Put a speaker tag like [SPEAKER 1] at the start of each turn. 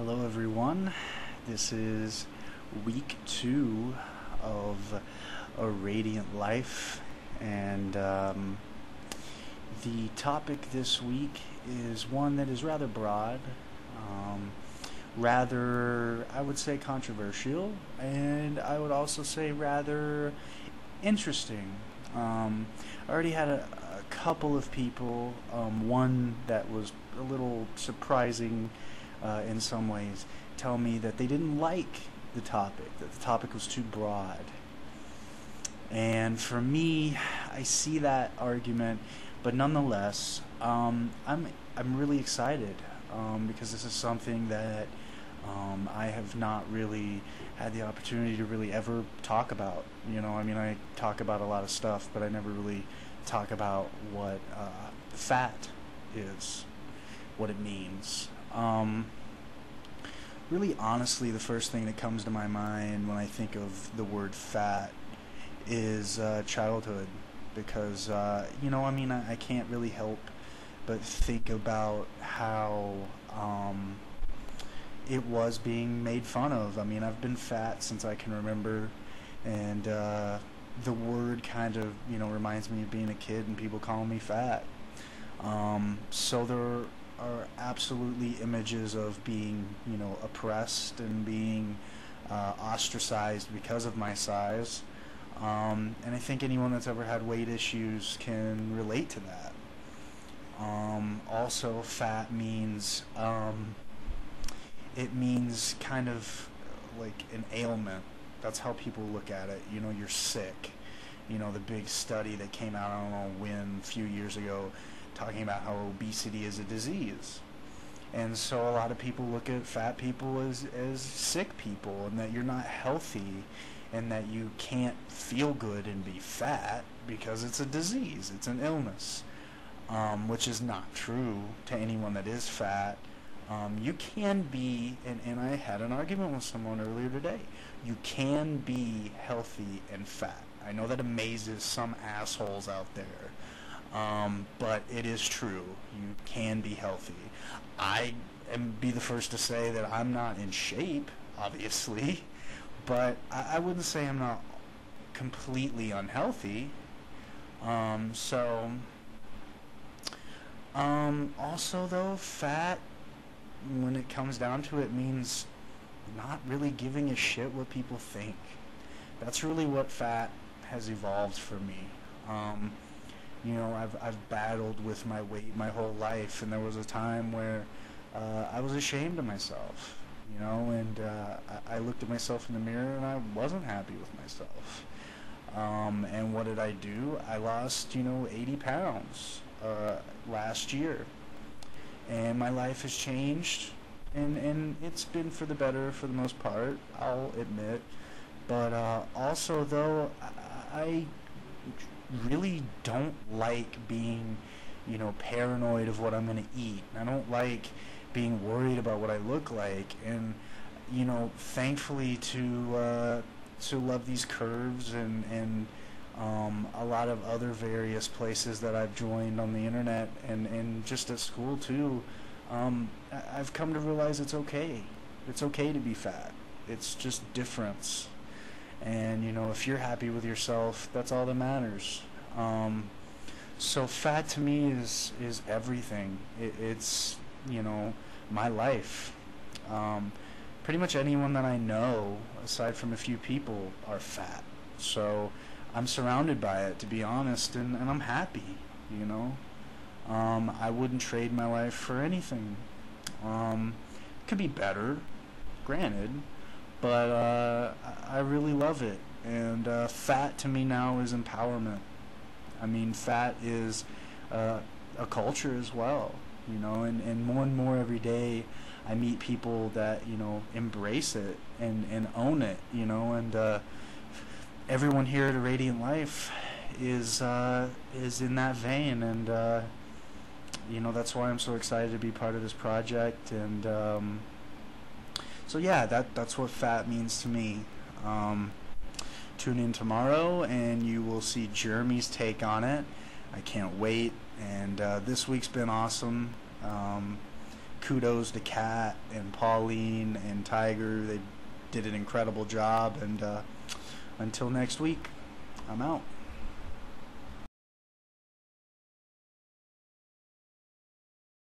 [SPEAKER 1] Hello, everyone. This is week 2 of A Radiant Life, and the topic this week is one that is rather broad, rather, I would say, controversial, and I would also say rather interesting. I already had a couple of people, one that was a little surprising in some ways, tell me that they didn't like the topic, that the topic was too broad. And for me, I see that argument, but nonetheless, I'm really excited because this is something that I have not really had the opportunity to really ever talk about. I talk about a lot of stuff, but I never really talk about what fat is, what it means. Really, honestly, the first thing that comes to my mind when I think of the word fat is childhood, because I can't really help but think about how it was being made fun of. I've been fat since I can remember, and the word kind of reminds me of being a kid and people calling me fat. So there are absolutely images of being, oppressed and being ostracized because of my size. And I think anyone that's ever had weight issues can relate to that. Also, fat means, it means kind of like an ailment. That's how people look at it. You're sick. The big study that came out, I don't know when, a few years ago, talking about how obesity is a disease. And so a lot of people look at fat people as sick people, and that you're not healthy, and that you can't feel good and be fat because it's a disease, it's an illness, which is not true to anyone that is fat. You can be, and I had an argument with someone earlier today, you can be healthy and fat. I know that amazes some assholes out there. But it is true. You can be healthy. I am be the first to say that I'm not in shape, obviously, but I wouldn't say I'm not completely unhealthy. Also though, fat, when it comes down to it, means not really giving a shit what people think. That's really what fat has evolved for me. I've battled with my weight my whole life, and there was a time where I was ashamed of myself, and I looked at myself in the mirror and I wasn't happy with myself. And what did I do? I lost, 80 pounds last year, and my life has changed, and it's been for the better for the most part, I'll admit. But also, though, I really don't like being, paranoid of what I'm going to eat. I don't like being worried about what I look like. And, thankfully to Love These Curves and a lot of other various places that I've joined on the internet and just at school too, I've come to realize it's okay. It's okay to be fat. It's just difference. And if you're happy with yourself, that's all that matters. So fat to me is everything. It's my life. Pretty much anyone that I know, aside from a few people, are fat. So I'm surrounded by it, to be honest, and I'm happy. I wouldn't trade my life for anything. Could be better, granted, but I really love it. And fat to me now is empowerment. Fat is a culture as well, and more every day I meet people that, embrace it and own it, and everyone here at A Radiant Life is in that vein, and that's why I'm so excited to be part of this project. And so yeah, that's what fat means to me. Tune in tomorrow and you will see Jeremy's take on it. I can't wait. And this week's been awesome. kudos to Kat and Pauline and Tiger. They did an incredible job. And until next week, I'm out.